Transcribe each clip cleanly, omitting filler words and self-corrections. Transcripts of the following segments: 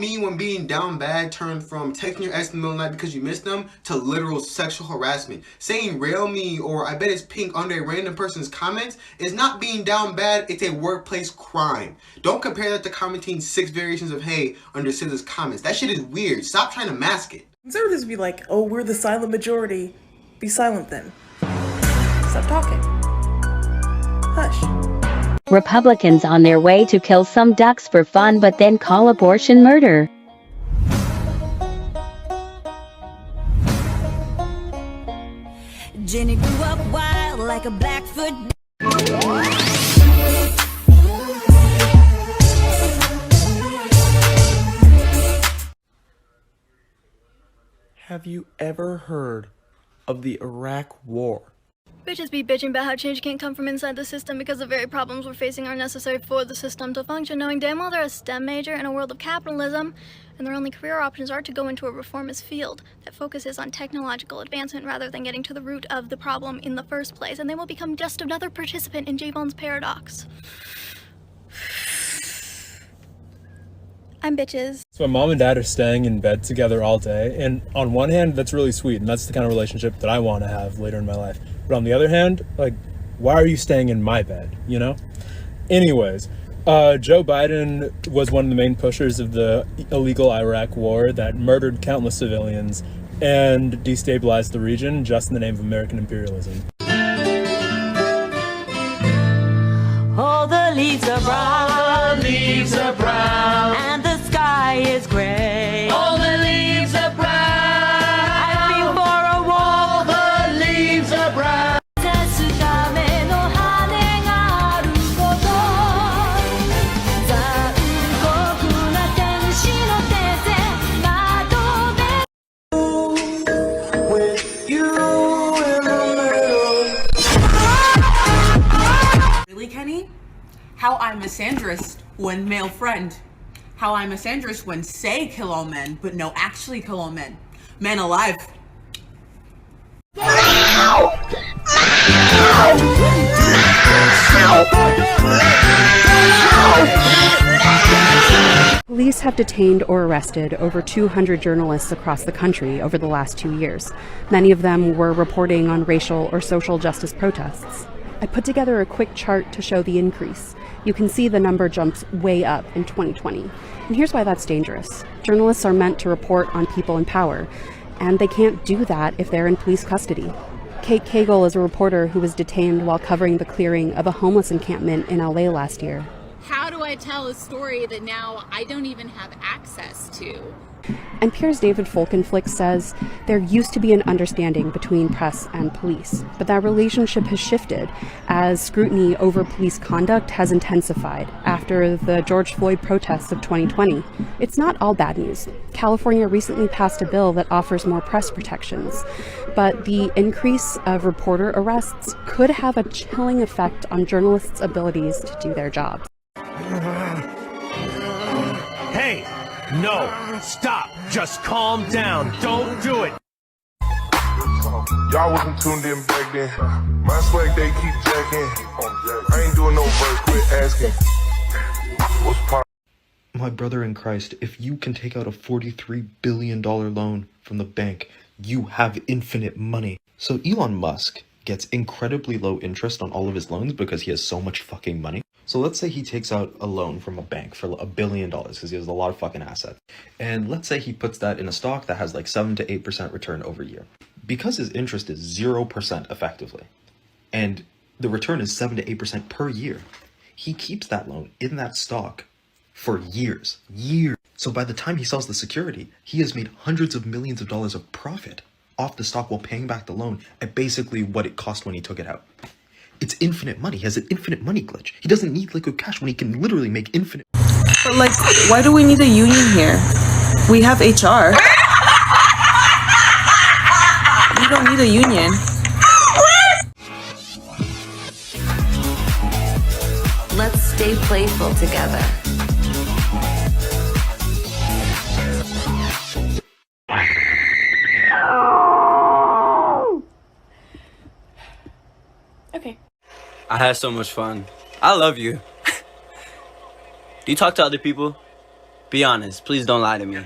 me when being down bad turned from texting your ex in the middle of the night because you missed them to literal sexual harassment. Saying rail me or I bet it's pink under a random person's comments is not being down bad, it's a workplace crime. Don't compare that to commenting 6 variations of hey under Scissor's comments. That shit is weird. Stop trying to mask it. Conservatives be like, oh, we're the silent majority. Be silent then. Stop talking. Hush. Republicans on their way to kill some ducks for fun but then call abortion murder. Jenny grew up wild like a Blackfoot. Have you ever heard of the Iraq War? Bitches be bitching about how change can't come from inside the system because the very problems we're facing are necessary for the system to function, knowing damn well they're a STEM major in a world of capitalism, and their only career options are to go into a reformist field that focuses on technological advancement rather than getting to the root of the problem in the first place, and they will become just another participant in J-Bone's paradox. I'm bitches. So my mom and dad are staying in bed together all day, and on one hand, that's really sweet, and that's the kind of relationship that I want to have later in my life. But on the other hand, like, why are you staying in my bed, you know? Anyways, Joe Biden was one of the main pushers of the illegal Iraq war that murdered countless civilians and destabilized the region just in the name of American imperialism. All the leaves are brown, leaves are brown, and the sky is gray. all the leaves are brown, I feel for a all walk. the leaves are brown. 指すための羽があること残酷な天使の手で窓辺 With you in the middle. Really, Kenny? How I'm a misandrist when male friend. How I'm a misandrist when say kill all men, but no actually kill all men. Men alive. Police have detained or arrested over 200 journalists across the country over the last 2 years. Many of them were reporting on racial or social justice protests. I put together a quick chart to show the increase. You can see the number jumps way up in 2020. And here's why that's dangerous. Journalists are meant to report on people in power, and they can't do that if they're in police custody. Kate Cagle is a reporter who was detained while covering the clearing of a homeless encampment in LA last year. How do I tell a story that now I don't even have access to? NPR's David Folkenflik says there used to be an understanding between press and police, but that relationship has shifted as scrutiny over police conduct has intensified after the George Floyd protests of 2020. It's not all bad news. California recently passed a bill that offers more press protections, but the increase of reporter arrests could have a chilling effect on journalists' abilities to do their jobs. Hey, no, stop, just calm down, don't do it. Y'all wasn't tuned in back then. My swag they keep jacking. I ain't doing no verse, quit asking. What's pop? My brother in Christ, if you can take out a $43 billion loan from the bank, you have infinite money. So Elon Musk gets incredibly low interest on all of his loans because he has so much fucking money. So let's say he takes out a loan from a bank for $1 billion because he has a lot of fucking assets. And let's say he puts that in a stock that has like 7 to 8% return over a year. Because his interest is 0% effectively, and the return is 7 to 8% per year, he keeps that loan in that stock for years. So by the time he sells the security, he has made hundreds of millions of dollars of profit off the stock while paying back the loan at basically what it cost when he took it out. It's infinite money. He has an infinite money glitch. He doesn't need liquid cash when he can literally make infinite. But like, why do we need a union here? We have HR. We don't need a union. Let's stay playful together. Okay. I had so much fun. I love you. Do you talk to other people? Be honest. Please don't lie to me.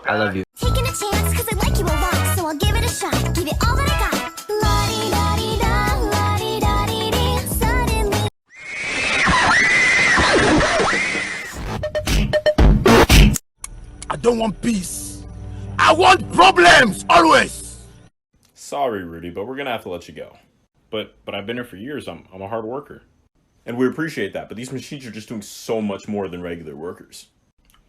I love you. Taking a chance cause I like you a lot, so I'll give it a shot. Give it all that I got. La-di-da-di-da, la-di-da-di-dee, suddenly. I don't want peace. I want problems, always. Sorry, Rudy, but we're gonna have to let you go. But I've been here for years. I'm a hard worker. And we appreciate that, but these machines are just doing so much more than regular workers.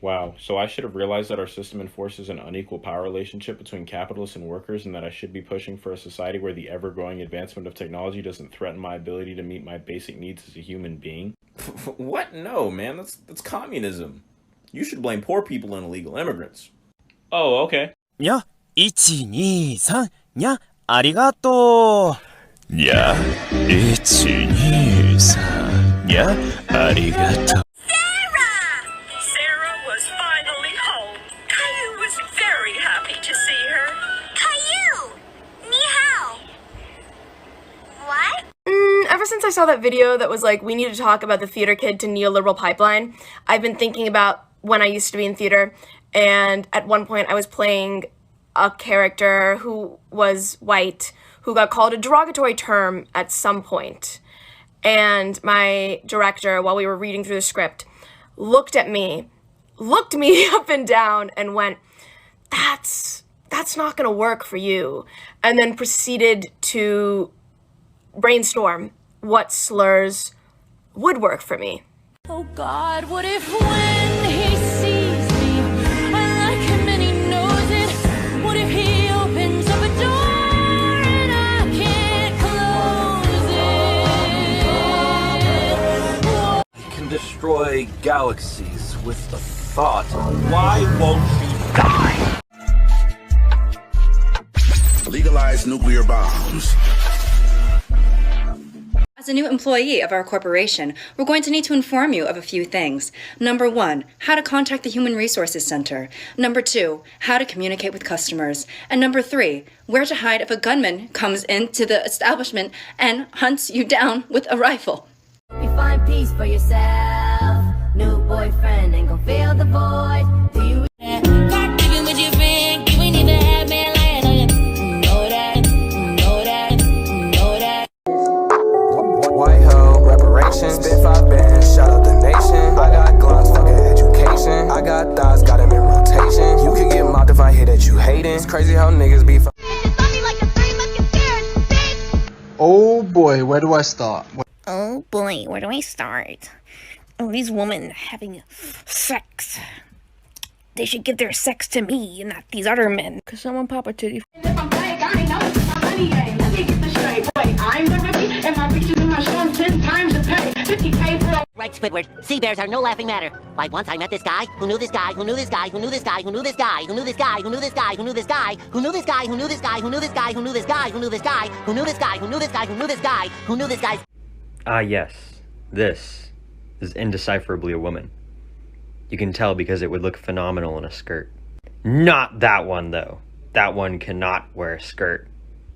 Wow, so I should have realized that our system enforces an unequal power relationship between capitalists and workers, and that I should be pushing for a society where the ever-growing advancement of technology doesn't threaten my ability to meet my basic needs as a human being? What? No, man, that's communism. You should blame poor people and illegal immigrants. Oh, okay. にゃ、1、2、3、にゃ、ありがとう。にゃ、1、2、3、にゃ、ありがとう。Sarah was finally home. Caillou was very happy to see her. Caillou! Ni hao! What? Ever since I saw that video that was like, we need to talk about the theater kid to neoliberal pipeline, I've been thinking about when I used to be in theater, and at one point I was playing a character who was white, who got called a derogatory term at some point. And my director, while we were reading through the script, looked me up and down and went, that's not gonna work for you. And then proceeded to brainstorm what slurs would work for me. Oh God, what if when he sees me, I like him and he knows it? What if he opens up a door and I can't close it? I can destroy galaxies with a thought. Why won't you die? Legalize nuclear bombs. As a new employee of our corporation, we're going to need to inform you of a few things. Number 1, how to contact the Human Resources Center. Number 2, how to communicate with customers. And number 3, where to hide if a gunman comes into the establishment and hunts you down with a rifle. You find peace for yourself. New boyfriend ain't gon' fill the void. Do you even with your friend? You ain't even have man lying on you. Know that, know that, know that. White hoe, reparations, spit 5 bands, shout out the nation. I got glocks, fucking education. I got thoughts, got them in rotation. You can get mocked if I hear that you hating. It's crazy how niggas be Oh boy, where do I start? Oh boy, where do I start? Oh, these women having sex. They should give their sex to me and not these other men. Could someone pop a titty? I'm the rookie, and my bitches and my son 10 times the pay. 50K for Right, Squidward. Sea bears are no laughing matter. Why, once I met this guy who knew this guy who knew this guy who knew this guy who knew this guy who knew this guy who knew this guy who knew this guy who knew this guy who knew this guy who knew this guy who knew this guy who knew this guy who knew this guy who knew this guy who knew this guy who knew this guy. Ah, yes. This is indecipherably a woman. You can tell because it would look phenomenal in a skirt. Not that one, though. That one cannot wear a skirt.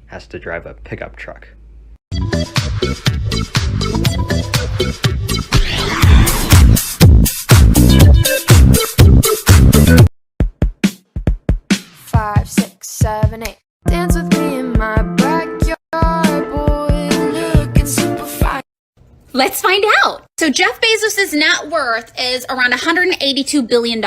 Has to drive a pickup truck. Five, 6, 7, 8. Dance with me in my backyard, boy, looking super fine. Let's find out. So Jeff Bezos' net worth is around $182 billion.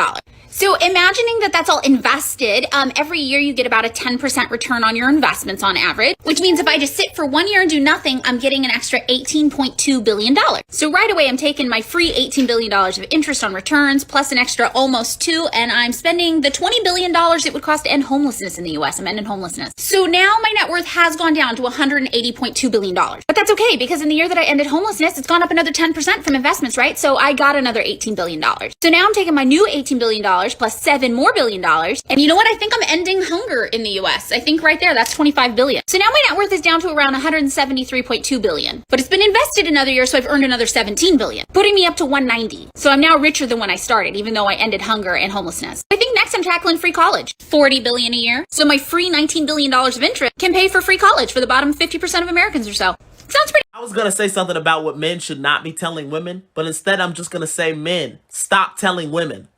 So imagining that that's all invested, every year you get about a 10% return on your investments on average, which means if I just sit for 1 year and do nothing, I'm getting an extra $18.2 billion. So right away, I'm taking my free $18 billion of interest on returns, plus an extra almost 2, and I'm spending the $20 billion it would cost to end homelessness in the US. I'm ending homelessness. So now my net worth has gone down to $180.2 billion. But that's okay, because in the year that I ended homelessness, it's gone up another 10% from investments, right? So I got another $18 billion. So now I'm taking my new $18 billion plus $7 more billion. And you know what? I think I'm ending hunger in the US. I think right there, that's $25 billion. So now my net worth is down to around $173.2 billion. But it's been invested another year, so I've earned another $17 billion, putting me up to $190. So I'm now richer than when I started, even though I ended hunger and homelessness. I think next I'm tackling free college. $40 billion a year. So my free $19 billion of interest can pay for free college for the bottom 50% of Americans or so. Sounds pretty. I was gonna say something about what men should not be telling women, but instead I'm just gonna say, men, stop telling women.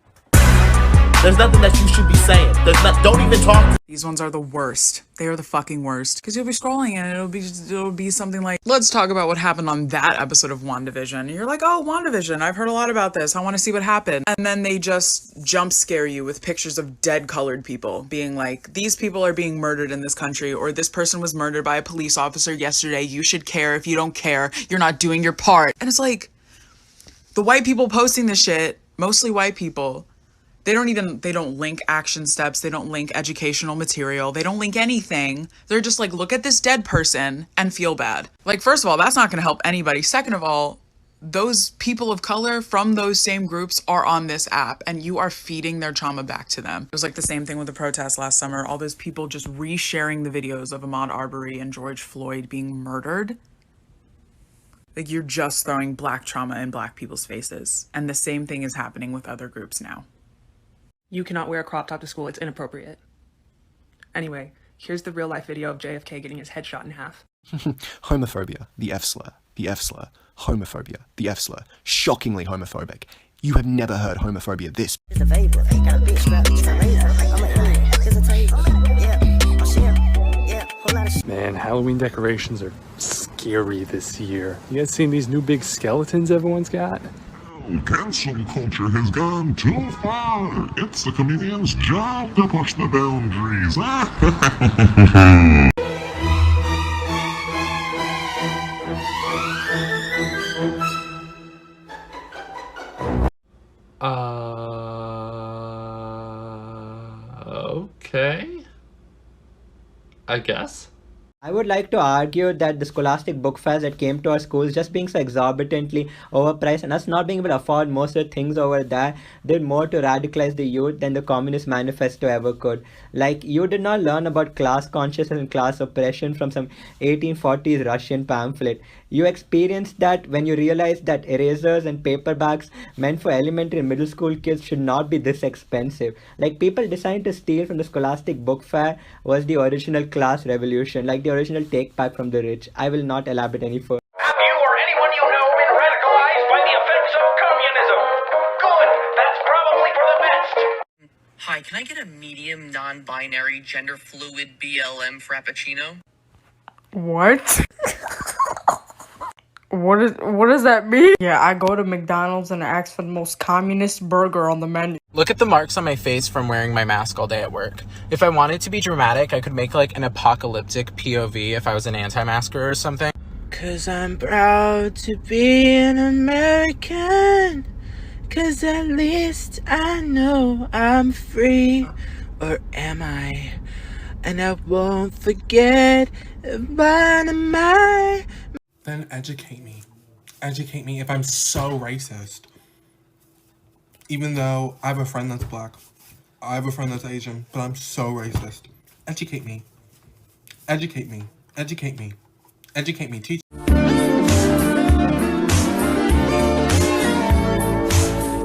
There's nothing that you should be saying. Don't even talk. These ones are the worst. They are the fucking worst. Because you'll be scrolling and it'll be something like, let's talk about what happened on that episode of WandaVision. And you're like, oh, WandaVision, I've heard a lot about this. I want to see what happened. And then they just jump scare you with pictures of dead colored people being like, these people are being murdered in this country, or this person was murdered by a police officer yesterday. You should care. If you don't care, you're not doing your part. And it's like, the white people posting this shit, mostly white people, they don't link action steps. They don't link educational material. They don't link anything. They're just like, look at this dead person and feel bad. Like, first of all, that's not going to help anybody. Second of all, those people of color from those same groups are on this app and you are feeding their trauma back to them. It was like the same thing with the protests last summer. All those people just resharing the videos of Ahmaud Arbery and George Floyd being murdered. Like, you're just throwing black trauma in black people's faces. And the same thing is happening with other groups now. You cannot wear a crop top to school. It's inappropriate. Anyway, here's the real life video of JFK getting his head shot in half. Homophobia, the F slur, the F slur. Homophobia, the F slur. Shockingly homophobic. You have never heard homophobia this. Man, Halloween decorations are scary this year. You guys seen these new big skeletons everyone's got? Cancel culture has gone too far. It's the comedian's job to push the boundaries. Okay. I guess. I would like to argue that the scholastic book fairs that came to our schools just being so exorbitantly overpriced and us not being able to afford most of the things over there did more to radicalize the youth than the Communist Manifesto ever could. Like, you did not learn about class consciousness and class oppression from some 1840s Russian pamphlet. You experienced that when you realized that erasers and paperbacks meant for elementary and middle school kids should not be this expensive. Like, people decided to steal from the scholastic book fair was the original class revolution, like the original take back from the rich. I will not elaborate any further. Have you or anyone you know been radicalized by the effects of communism? Good, that's probably for the best. Hi, can I get a medium, non-binary, gender-fluid BLM Frappuccino? What? What does that mean? Yeah, I go to McDonald's and I ask for the most communist burger on the menu. Look at the marks on my face from wearing my mask all day at work. If I wanted to be dramatic, I could make like an apocalyptic POV if I was an anti-masker or something. 'Cause I'm proud to be an American. 'Cause at least I know I'm free. Or am I? And I won't forget, but am I? Then educate me. Educate me if I'm so racist. Even though I have a friend that's black. I have a friend that's Asian, but I'm so racist. Educate me. Educate me. Educate me. Educate me. Teach.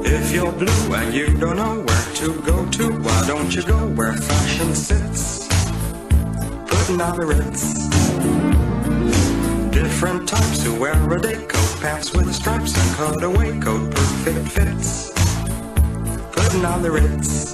If you're blue and you don't know where to go to, why don't you go where fashion sits? Putting on the Ritz. Different types who wear a day coat, pants with stripes and cutaway coat, perfect fits. Putting on the Ritz.